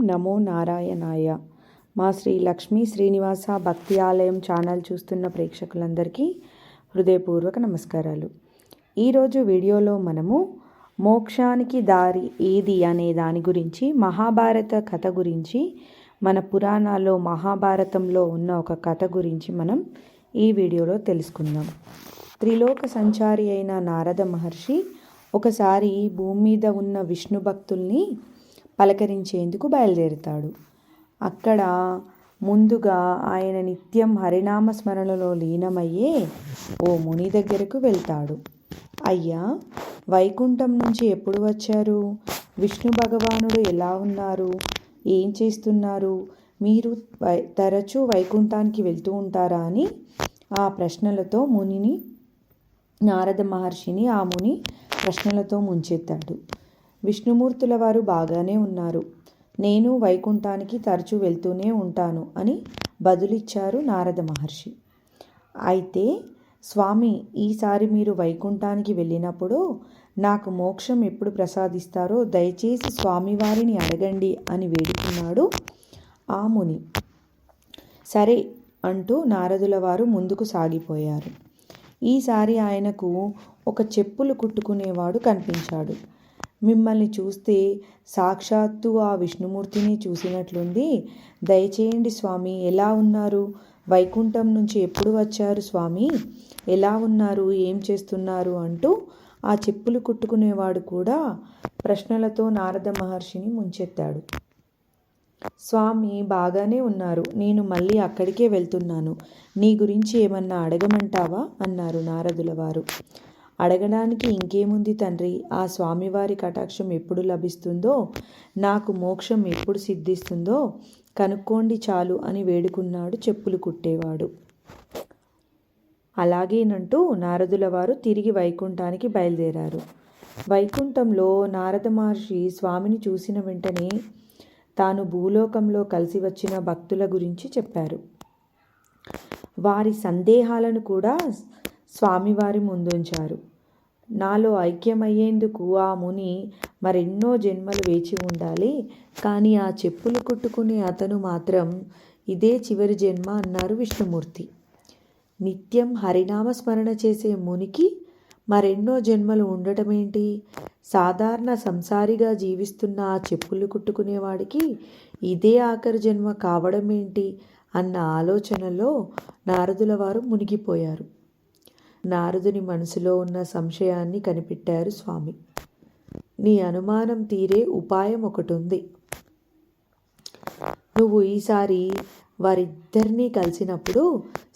నమో నారాయణాయ. మా శ్రీ లక్ష్మీ శ్రీనివాస భక్తి ఆలయం ఛానల్ చూస్తున్న ప్రేక్షకులందరికీ హృదయపూర్వక నమస్కారాలు. ఈరోజు వీడియోలో మనము మోక్షానికి దారి ఏది అనే దాని గురించి, మహాభారత కథ గురించి, మన పురాణాల్లో మహాభారతంలో ఉన్న ఒక కథ గురించి మనం ఈ వీడియోలో తెలుసుకుందాం. త్రిలోక సంచారి అయిన నారద మహర్షి ఒకసారి భూమి మీద ఉన్న విష్ణు భక్తుల్ని పలకరించేందుకు బయలుదేరుతాడు. అక్కడ ముందుగా ఆయన నిత్యం హరినామ స్మరణలో లీనమయ్యే ఓ ముని దగ్గరకు వెళ్తాడు. అయ్యా, వైకుంఠం నుంచి ఎప్పుడు వచ్చారు? విష్ణు భగవానుడు ఎలా ఉన్నారు? ఏం చేస్తున్నారు? మీరు తరచూ వైకుంఠానికి వెళ్తూ ఉంటారా అని ఆ ప్రశ్నలతో నారద మహర్షిని ఆ ముని ప్రశ్నలతో ముంచెత్తాడు. విష్ణుమూర్తుల వారు బాగానే ఉన్నారు, నేను వైకుంఠానికి తరచూ వెళ్తూనే ఉంటాను అని బదులిచ్చారు నారద మహర్షి. అయితే స్వామి, ఈసారి మీరు వైకుంఠానికి వెళ్ళినప్పుడు నాకు మోక్షం ఎప్పుడు ప్రసాదిస్తారో దయచేసి స్వామివారిని అడగండి అని వేడుకున్నాడు ఆ ముని. సరే అంటూ నారదుల వారు ముందుకు సాగిపోయారు. ఈసారి ఆయనకు ఒక చెప్పులు కుట్టుకునేవాడు కనిపించాడు. మిమ్మల్ని చూస్తే సాక్షాత్తు ఆ విష్ణుమూర్తిని చూసినట్లుంది, దయచేయండి స్వామి, ఎలా ఉన్నారు? వైకుంఠం నుంచి ఎప్పుడు వచ్చారు స్వామి? ఎలా ఉన్నారు? ఏం చేస్తున్నారు? అంటూ ఆ చెప్పులు కుట్టుకునేవాడు కూడా ప్రశ్నలతో నారద మహర్షిని ముంచెత్తాడు. స్వామి, బాగానే ఉన్నారు, నేను మళ్ళీ అక్కడికే వెళ్తున్నాను, నీ గురించి ఏమన్నా అడగమంటావా అన్నారు నారదుల వారు. అడగడానికి ఇంకేముంది తండ్రి, ఆ స్వామివారి కటాక్షం ఎప్పుడు లభిస్తుందో, నాకు మోక్షం ఎప్పుడు సిద్ధిస్తుందో కనుక్కోండి చాలు అని వేడుకున్నాడు చెప్పులు కుట్టేవాడు. అలాగేనంటూ నారదుల వారు తిరిగి వైకుంఠానికి బయలుదేరారు. వైకుంఠంలో నారద మహర్షి స్వామిని చూసిన వెంటనే తాను భూలోకంలో కలిసి వచ్చిన భక్తుల గురించి చెప్పారు. వారి సందేహాలను కూడా స్వామివారి ముందుంచారు. నాలో ఐక్యమయ్యేందుకు ఆ ముని మరెన్నో జన్మలు వేచి ఉండాలి, కానీ ఆ చెప్పులు కుట్టుకునే అతను మాత్రం ఇదే చివరి జన్మ అన్నారు విష్ణుమూర్తి. నిత్యం హరినామ స్మరణ చేసే మునికి మరెన్నో జన్మలు ఉండటమేంటి? సాధారణ సంసారిగా జీవిస్తున్న ఆ చెప్పులు కుట్టుకునేవాడికి ఇదే ఆఖరి జన్మ కావడం ఏంటి అన్న ఆలోచనలో నారదుల వారు మునిగిపోయారు. నారదుని మనసులో ఉన్న సంశయాన్ని కనిపెట్టారు స్వామి. నీ అనుమానం తీరే ఉపాయం ఒకటుంది. నువ్వు ఈసారి వారిద్దరినీ కలిసినప్పుడు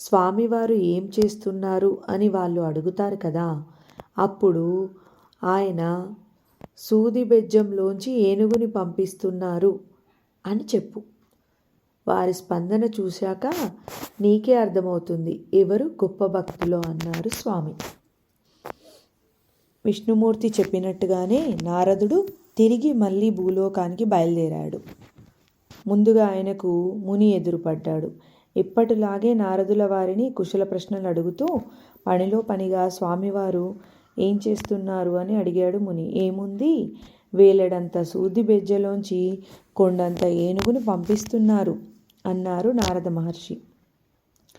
స్వామివారు ఏం చేస్తున్నారు అని వాళ్ళు అడుగుతారు కదా, అప్పుడు ఆయన సూది బెజ్జంలోంచి ఏనుగుని పంపిస్తున్నారు అని చెప్పు. వారి స్పందన చూశాక నీకే అర్థమవుతుంది ఎవరు గొప్ప భక్తులో అన్నారు స్వామి. విష్ణుమూర్తి చెప్పినట్టుగానే నారదుడు తిరిగి మళ్ళీ భూలోకానికి బయలుదేరాడు. ముందుగా ఆయనకు ముని ఎదురుపడ్డాడు. ఎప్పటిలాగే నారదుల వారిని కుశల ప్రశ్నలు అడుగుతూ పనిలో పనిగా స్వామివారు ఏం చేస్తున్నారు అని అడిగాడు ముని. ఏముంది, వేలెడంత సూది బెజ్జలోంచి కొండంత ఏనుగుని పంపిస్తున్నారు అన్నారు నారద మహర్షి.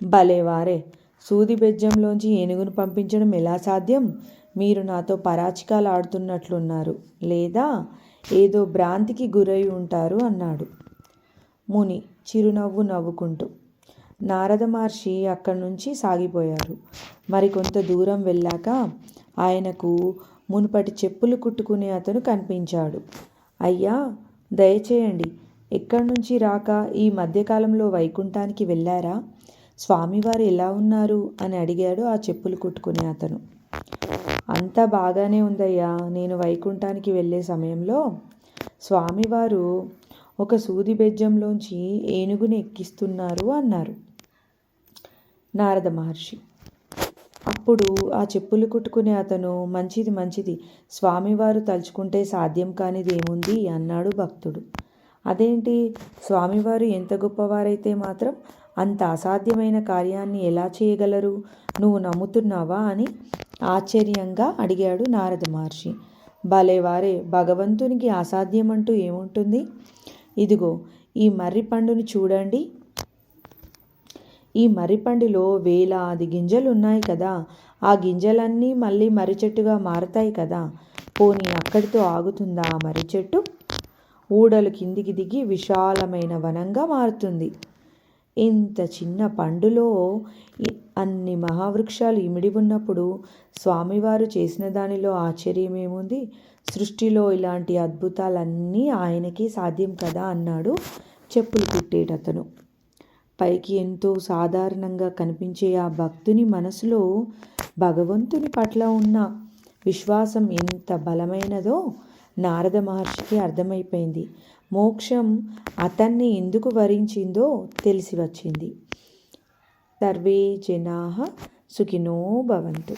భలేవారే, సూది బెజ్జంలోంచి ఏనుగును పంపించడం ఎలా సాధ్యం? మీరు నాతో పరాచికాలు ఆడుతున్నట్లున్నారు, లేదా ఏదో భ్రాంతికి గురై ఉంటారు అన్నాడు ముని చిరునవ్వు నవ్వుకుంటూ. నారద మహర్షి అక్కడి నుంచి సాగిపోయారు. మరికొంత దూరం వెళ్ళాక ఆయనకు మునుపటి చెప్పులు కుట్టుకునే అతను కనిపించాడు. అయ్యా, దయచేయండి, ఎక్కడి నుంచి రాక ఈ మధ్యకాలంలో వైకుంఠానికి వెళ్ళారా? స్వామివారు ఎలా ఉన్నారు అని అడిగాడు ఆ చెప్పులు కుట్టుకునే అతను. అంతా బాగానే ఉందయ్యా, నేను వైకుంఠానికి వెళ్ళే సమయంలో స్వామివారు ఒక సూది బెజ్జంలోంచి ఏనుగుని ఎక్కిస్తున్నారు అన్నారు నారద మహర్షి. అప్పుడు ఆ చెప్పులు కుట్టుకునే అతను మంచిది, స్వామివారు తలుచుకుంటే సాధ్యం కానిది ఏముంది అన్నాడు భక్తుడు. అదేంటి, స్వామివారు ఎంత గొప్పవారైతే మాత్రం అంత అసాధ్యమైన కార్యాన్ని ఎలా చేయగలరు? నువ్వు నమ్ముతున్నావా అని ఆశ్చర్యంగా అడిగాడు నారద మహర్షి. భలేవారే, భగవంతునికి అసాధ్యమంటూ ఏముంటుంది? ఇదిగో ఈ మర్రి పండుని చూడండి. ఈ మర్రి పండులో వేలాది గింజలు ఉన్నాయి కదా, ఆ గింజలన్నీ మళ్ళీ మర్రి చెట్టుగా మారతాయి కదా. పోనీ అక్కడితో ఆగుతుందా ఆ మర్రి చెట్టు? ఊడలు కిందికి దిగి విశాలమైన వనంగా మారుతుంది. ఇంత చిన్న పండులో అన్ని మహావృక్షాలు ఇమిడి ఉన్నప్పుడు స్వామివారు చేసిన దానిలో ఆశ్చర్యమేముంది? సృష్టిలో ఇలాంటి అద్భుతాలన్నీ ఆయనకి సాధ్యం కదా అన్నాడు చెప్పులు కుట్టేటతను. పైకి ఎంతో సాధారణంగా కనిపించే ఆ భక్తుని మనసులో భగవంతుని పట్ల ఉన్న విశ్వాసం ఎంత బలమైనదో నారద మహర్షికి అర్థమైపోయింది. మోక్షం అతన్ని ఎందుకు వరించిందో తెలిసి వచ్చింది. సర్వే జనాః సుఖినో భవంతు.